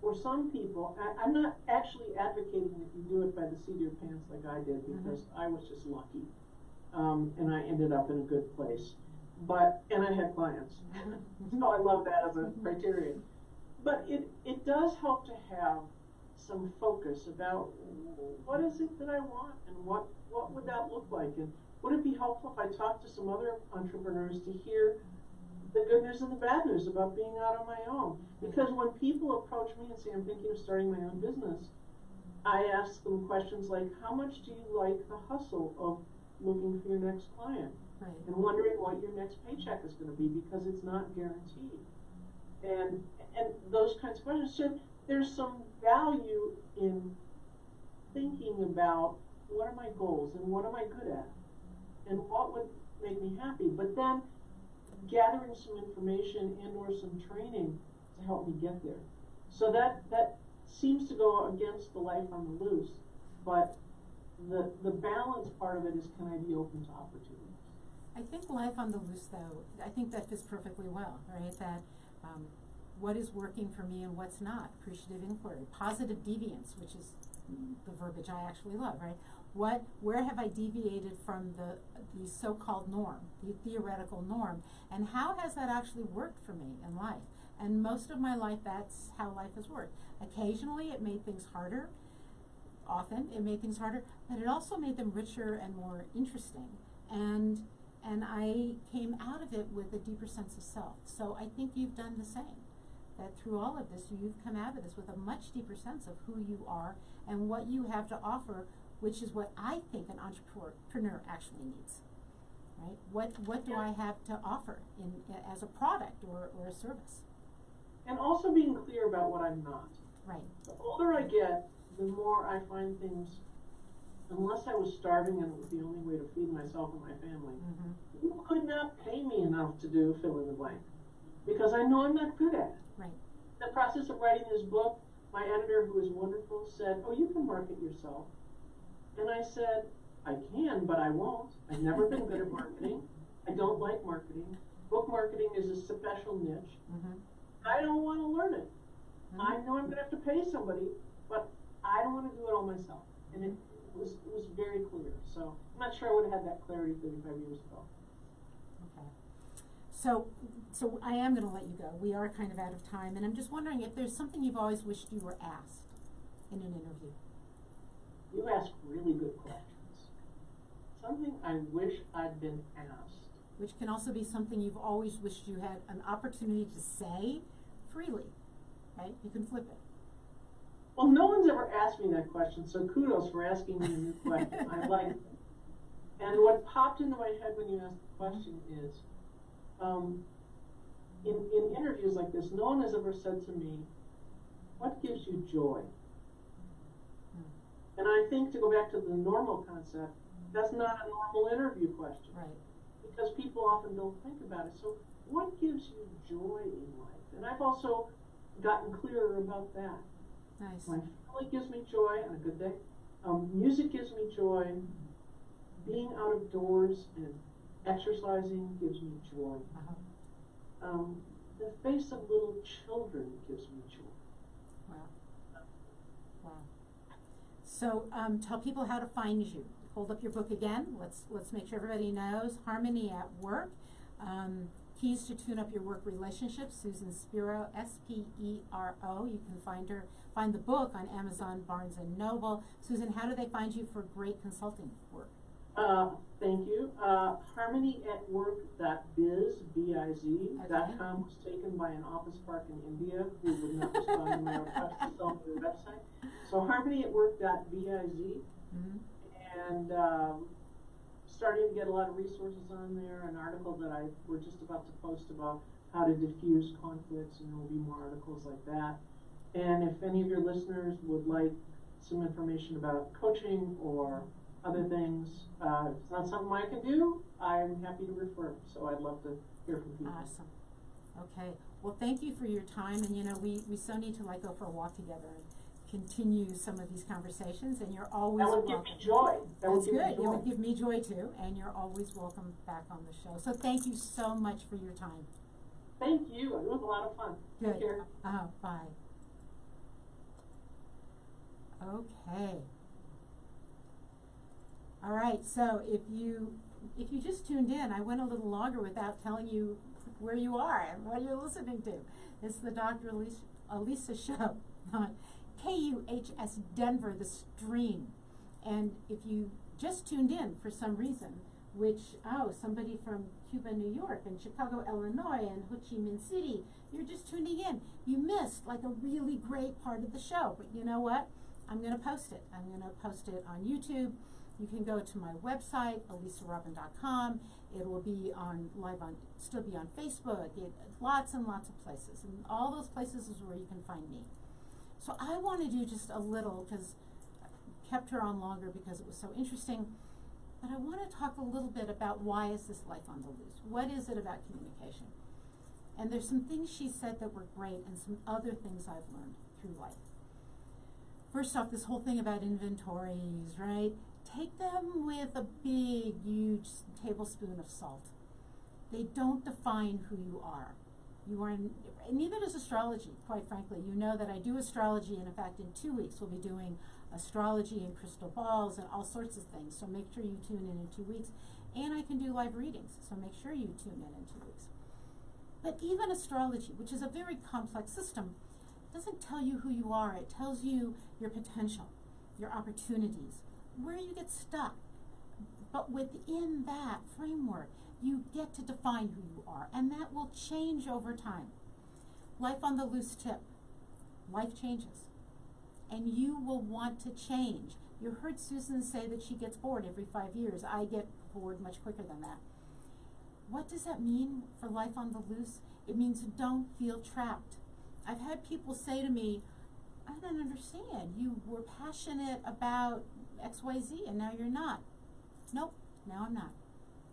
Speaker 2: For some people, I'm not actually advocating that you do it by the seat of your pants like I did, because I was just lucky, and I ended up in a good place. And I had clients, so I love that as a criterion. But it does help to have some focus about what is it that I want, and what would that look like, and would it be helpful if I talked to some other entrepreneurs to hear the good news and the bad news about being out on my own? Because when people approach me and say, I'm thinking of starting my own business, I ask them questions like, how much do you like the hustle of looking for your next client?
Speaker 1: Right.
Speaker 2: And wondering what your next paycheck is going to be, because it's not guaranteed. And those kinds of questions. So there's some value in thinking about what are my goals and what am I good at and what would make me happy. But then gathering some information and or some training to help me get there. So that seems to go against the life on the loose, but the balance part of it is, can I be open to opportunities?
Speaker 1: I think life on the loose, though, I think that fits perfectly well, right? That what is working for me and what's not, appreciative inquiry, positive deviance, which is the verbiage I actually love, right? Where have I deviated from the so-called norm, the theoretical norm, and how has that actually worked for me in life? And most of my life, that's how life has worked. Occasionally, it made things harder. Often, it made things harder, but it also made them richer and more interesting. And I came out of it with a deeper sense of self. So I think you've done the same. That through all of this, you've come out of this with a much deeper sense of who you are and what you have to offer, which is what I think an entrepreneur actually needs, right? What do I have to offer as a product or a service?
Speaker 2: And also being clear about what I'm not.
Speaker 1: Right.
Speaker 2: The older I get, the more I find things, unless I was starving and it was the only way to feed myself and my family, people could not pay me enough to do fill in the blank, because I know I'm not good at it.
Speaker 1: Right.
Speaker 2: In the process of writing this book, my editor, who is wonderful, said, "Oh, you can market yourself." And I said, "I can, but I won't. I've never been good at marketing. I don't like marketing. Book marketing is a special niche. I don't want to learn it. I know I'm going to have to pay somebody, but I don't want to do it all myself." And it was very clear. So I'm not sure I would have had that clarity 35 years ago.
Speaker 1: Okay. So I am going to let you go. We are kind of out of time, and I'm just wondering if there's something you've always wished you were asked in an interview.
Speaker 2: You ask really good questions. Something I wish I'd been asked.
Speaker 1: Which can also be something you've always wished you had an opportunity to say freely, right? You can flip it.
Speaker 2: Well, no one's ever asked me that question, so kudos for asking me a new question. I like it. And what popped into my head when you asked the question is, in interviews like this, no one has ever said to me, "What gives you joy?" And I think, to go back to the normal concept, that's not a normal interview question.
Speaker 1: Right.
Speaker 2: Because people often don't think about it. So what gives you joy in life? And I've also gotten clearer about that.
Speaker 1: Nice.
Speaker 2: My family gives me joy on a good day. Music gives me joy. Being out of doors and exercising gives me joy. The face of little children gives me joy.
Speaker 1: Wow. Wow. So tell people how to find you. Hold up your book again. Let's make sure everybody knows. Harmony at Work. Keys to Tune Up Your Work Relationships. Susan Spero, S-P-E-R-O. You can find the book on Amazon, Barnes & Noble. Susan, how do they find you for great consulting work?
Speaker 2: Thank you. Harmonyatwork.biz, B-I-Z.com was taken by an office park in India who would not respond to my request to sell me the website. So harmonyatwork.biz. And starting to get a lot of resources on there, an article that we're just about to post about how to diffuse conflicts, and there will be more articles like that. And if any of your listeners would like some information about coaching or other things, if it's not something I can do, I'm happy to refer. So I'd love to hear from people.
Speaker 1: Awesome. Okay. Well, thank you for your time. And, we so need to go for a walk together and continue some of these conversations. And you're always welcome.
Speaker 2: That would give me joy.
Speaker 1: That's good. It would give me joy, too. And you're always welcome back on the show. So thank you so much for your time.
Speaker 2: Thank you. It was a lot of fun.
Speaker 1: Good.
Speaker 2: Take care.
Speaker 1: Bye. Okay. All right, so if you just tuned in, I went a little longer without telling you where you are and what you're listening to. It's the Dr. Elisa Show on KUHS Denver, the stream. And if you just tuned in for some reason, somebody from Cuba, New York, and Chicago, Illinois, and Ho Chi Minh City, you're just tuning in. You missed a really great part of the show, but you know what? I'm going to post it. I'm going to post it on YouTube. You can go to my website, elisarobin.com. It will be still be on Facebook, lots and lots of places. And all those places is where you can find me. So I want to do just a little, because I kept her on longer because it was so interesting, but I want to talk a little bit about why is this life on the loose? What is it about communication? And there's some things she said that were great and some other things I've learned through life. First off, this whole thing about inventories, right? Take them with a big, huge tablespoon of salt. They don't define who you are. You are, neither does astrology, quite frankly. You know that I do astrology, and in fact, in 2 weeks, we'll be doing astrology and crystal balls and all sorts of things. So make sure you tune in 2 weeks. And I can do live readings, so make sure you tune in 2 weeks. But even astrology, which is a very complex system, doesn't tell you who you are. It tells you your potential, your opportunities, where you get stuck. But within that framework, you get to define who you are, and that will change over time. Life on the loose tip. Life changes, and you will want to change. You heard Susan say that she gets bored every 5 years. I get bored much quicker than that. What does that mean for life on the loose? It means don't feel trapped. I've had people say to me, I don't understand. You were passionate about XYZ and now you're not. Nope, now I'm not.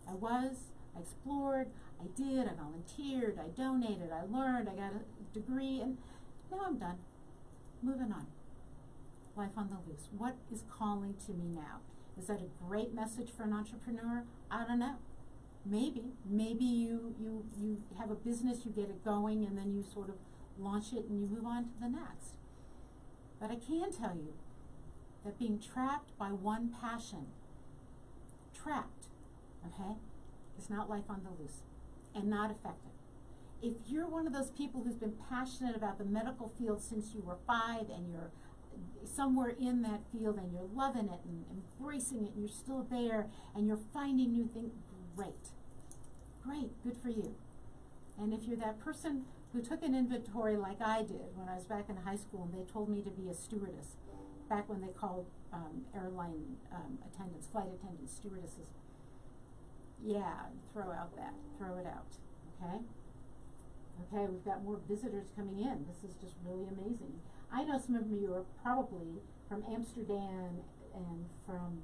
Speaker 1: I was, I explored, I did, I volunteered, I donated, I learned, I got a degree, and now I'm done. Moving on. Life on the loose. What is calling to me now? Is that a great message for an entrepreneur? I don't know. Maybe you have a business, you get it going, and then you sort of launch it and you move on to the next. But I can tell you that being trapped by one passion, okay, is not life on the loose and not effective. If you're one of those people who's been passionate about the medical field since you were 5 and you're somewhere in that field and you're loving it and embracing it and you're still there and you're finding new things, great, good for you. And if you're that person who took an inventory like I did when I was back in high school and they told me to be a stewardess, back when they called airline attendants, flight attendants, stewardesses, yeah, throw it out, okay? Okay, we've got more visitors coming in. This is just really amazing. I know some of you are probably from Amsterdam and from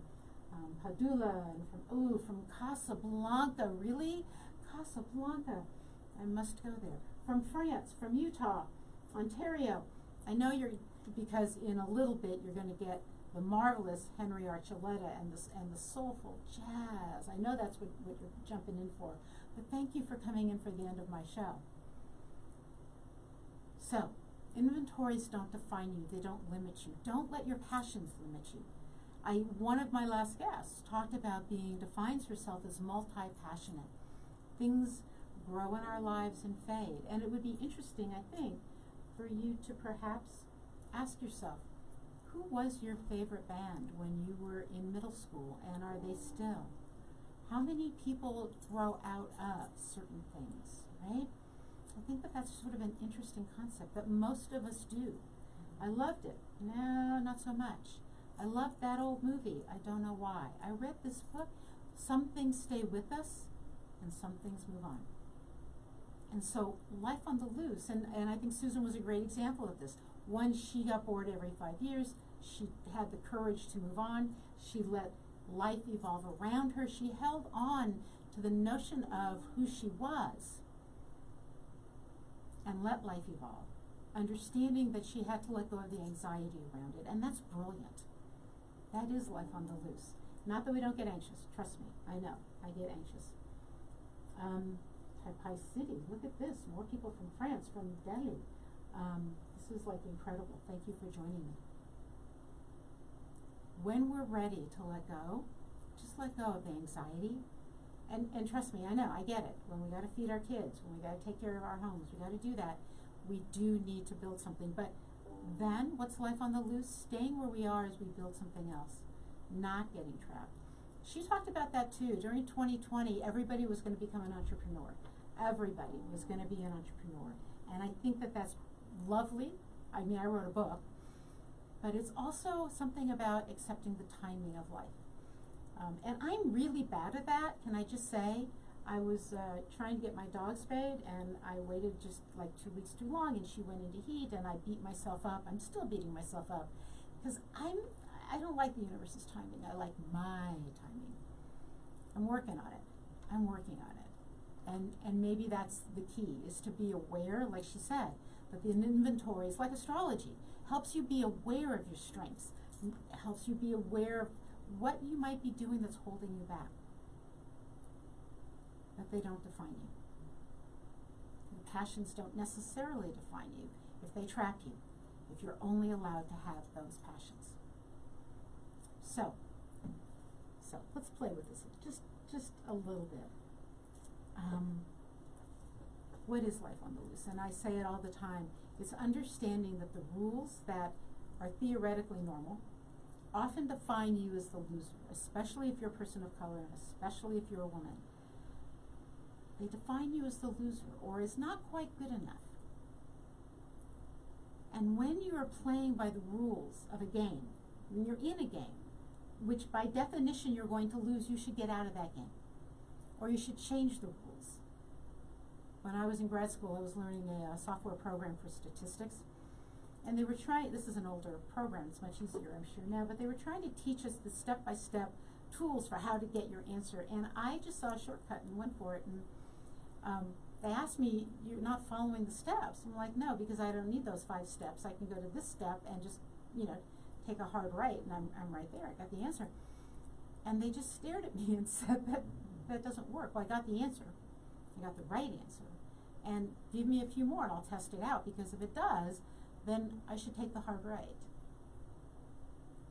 Speaker 1: Padula and from Casablanca. Really? Casablanca. I must go there. From France, from Utah, Ontario. I know you're, because in a little bit you're going to get the marvelous Henry Archuleta and the soulful jazz. I know that's what you're jumping in for. But thank you for coming in for the end of my show. So, inventories don't define you. They don't limit you. Don't let your passions limit you. One of my last guests talked about defines herself as multi-passionate. Things grow in our lives and fade. And it would be interesting, I think, for you to perhaps ask yourself, who was your favorite band when you were in middle school, and are they still? How many people grow out of certain things, right? I think that that's sort of an interesting concept that most of us do. I loved it. No, not so much. I loved that old movie. I don't know why. I read this book. Some things stay with us and some things move on. And so life on the loose, and I think Susan was a great example of this. Once she got bored every 5 years, she had the courage to move on. She let life evolve around her. She held on to the notion of who she was and let life evolve, understanding that she had to let go of the anxiety around it. And that's brilliant. That is life on the loose. Not that we don't get anxious, trust me, I know, I get anxious. Taipei City, look at this, more people from France, from Delhi. This is like incredible, thank you for joining me. When we're ready to let go, just let go of the anxiety. And trust me, I know, I get it. When we gotta feed our kids, when we gotta take care of our homes, we gotta do that. We do need to build something. But then, what's life on the loose? Staying where we are as we build something else, not getting trapped. She talked about that too. During 2020, everybody was gonna become an entrepreneur. Everybody was gonna be an entrepreneur. And I think that that's lovely. I mean, I wrote a book. But it's also something about accepting the timing of life. And I'm really bad at that, can I just say. I was trying to get my dog spayed, and I waited just like 2 weeks too long, and she went into heat, and I beat myself up. I'm still beating myself up, because I don't like the universe's timing. I like my timing. I'm working on it. And maybe that's the key, is to be aware, like she said, that the inventory is like astrology. Helps you be aware of your strengths. Helps you be aware of what you might be doing that's holding you back. That they don't define you. passions don't necessarily define you if they trap you, if you're only allowed to have those passions. So let's play with this just a little bit. What is life on the loose? And I say it all the time. It's understanding that the rules that are theoretically normal often define you as the loser, especially if you're a person of color, and especially if you're a woman. They define you as the loser, or as not quite good enough. And when you are playing by the rules of a game, when you're in a game, which by definition you're going to lose, you should get out of that game. Or you should change the rules. When I was in grad school, I was learning a software program for statistics. And they were trying, this is an older program, it's much easier I'm sure now, but they were trying to teach us the step-by-step tools for how to get your answer. And I just saw a shortcut and went for it. And they asked me, you're not following the steps. I'm like, no, because I don't need those 5 steps. I can go to this step and just, take a hard right, and I'm right there. I got the answer. And they just stared at me and said, that doesn't work. Well, I got the answer. I got the right answer. And give me a few more and I'll test it out, because if it does, then I should take the hard right.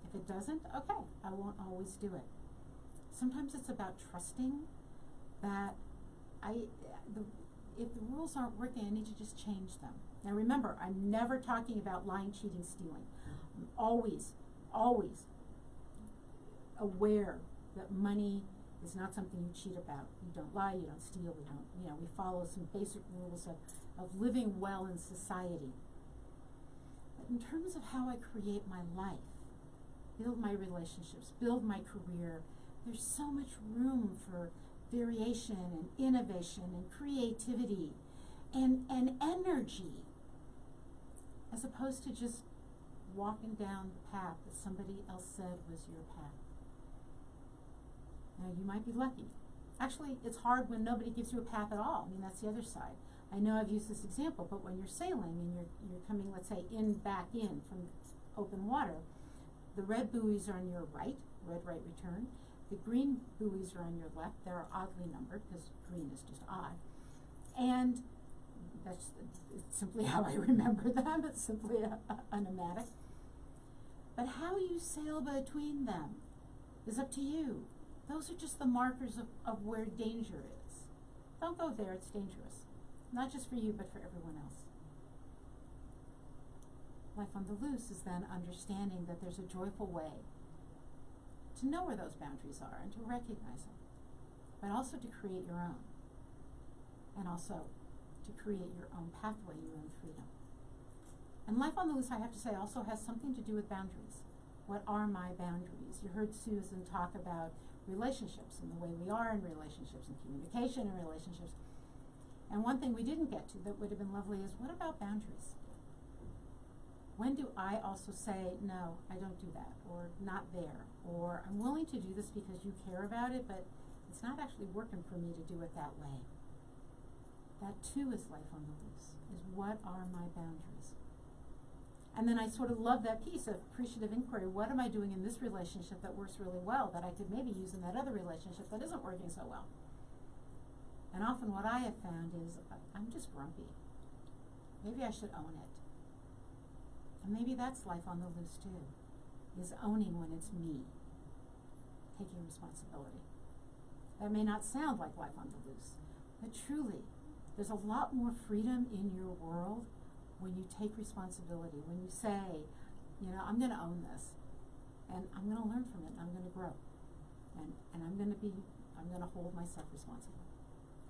Speaker 1: If it doesn't, okay, I won't always do it. Sometimes it's about trusting that if the rules aren't working, I need to just change them. Now remember, I'm never talking about lying, cheating, stealing. I'm always aware that money is not something you cheat about. You don't lie, you don't steal, we follow some basic rules of living well in society. But in terms of how I create my life, build my relationships, build my career, there's so much room for variation and innovation and creativity and energy, as opposed to just walking down the path that somebody else said was your path. Now, you might be lucky. Actually, it's hard when nobody gives you a path at all. I mean, that's the other side. I know I've used this example, but when you're sailing and you're coming, let's say, back in from open water, the red buoys are on your right return. The green buoys are on your left. They're oddly numbered because green is just odd. And that's simply how I remember them. It's simply a pneumatic. But how you sail between them is up to you. Those are just the markers of where danger is. Don't go there, it's dangerous. Not just for you, but for everyone else. Life on the loose is then understanding that there's a joyful way to know where those boundaries are and to recognize them, but also to create your own, and also to create your own pathway, your own freedom. And life on the loose, I have to say, also has something to do with boundaries. What are my boundaries? You heard Susan talk about relationships and the way we are in relationships and communication in relationships. And one thing we didn't get to that would have been lovely is, what about boundaries? When do I also say, no, I don't do that, or not there, or I'm willing to do this because you care about it, but it's not actually working for me to do it that way. That too is life on the loose, is what are my boundaries? And then I sort of love that piece of appreciative inquiry. What am I doing in this relationship that works really well that I could maybe use in that other relationship that isn't working so well? And often what I have found is, I'm just grumpy. Maybe I should own it. And maybe that's life on the loose too, is owning when it's me, taking responsibility. That may not sound like life on the loose, but truly, there's a lot more freedom in your world when you take responsibility, when you say, I'm going to own this, and I'm going to learn from it, and I'm going to grow, and I'm going to hold myself responsible.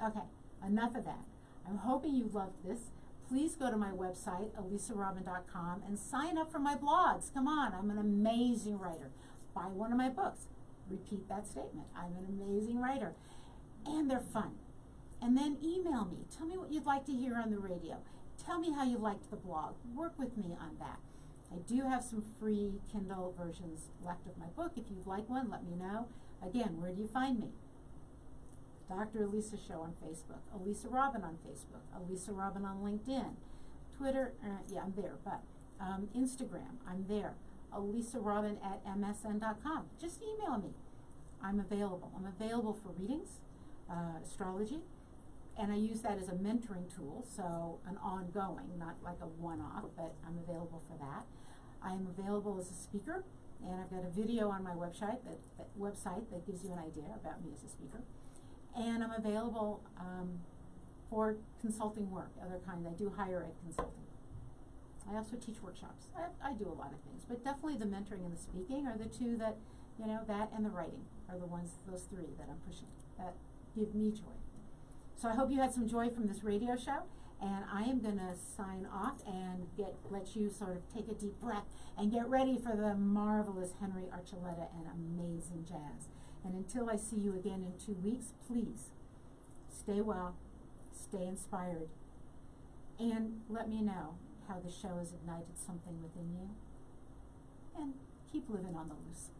Speaker 1: Okay, enough of that. I'm hoping you loved this. Please go to my website, elisarobin.com, and sign up for my blogs. Come on, I'm an amazing writer. Buy one of my books. Repeat that statement. I'm an amazing writer. And they're fun. And then email me. Tell me what you'd like to hear on the radio. Tell me how you liked the blog. Work with me on that. I do have some free Kindle versions left of my book. If you'd like one, let me know. Again, where do you find me? Dr. Elisa Show on Facebook, Elisa Robin on Facebook, Elisa Robin on LinkedIn, Twitter, I'm there, but Instagram, I'm there, elisarobin@msn.com. Just email me. I'm available. I'm available for readings, astrology, and I use that as a mentoring tool, so an ongoing, not like a one-off, but I'm available for that. I am available as a speaker, and I've got a video on my website that gives you an idea about me as a speaker. And I'm available for consulting work, other kind. I do higher ed consulting. I also teach workshops. I do a lot of things, but definitely the mentoring and the speaking are the two that, you know, that and the writing are the ones, those three that I'm pushing, that give me joy. So I hope you had some joy from this radio show, and I am going to sign off and let you sort of take a deep breath and get ready for the marvelous Henry Archuleta and amazing jazz. And until I see you again in 2 weeks, please stay well, stay inspired, and let me know how the show has ignited something within you. And keep living on the loose.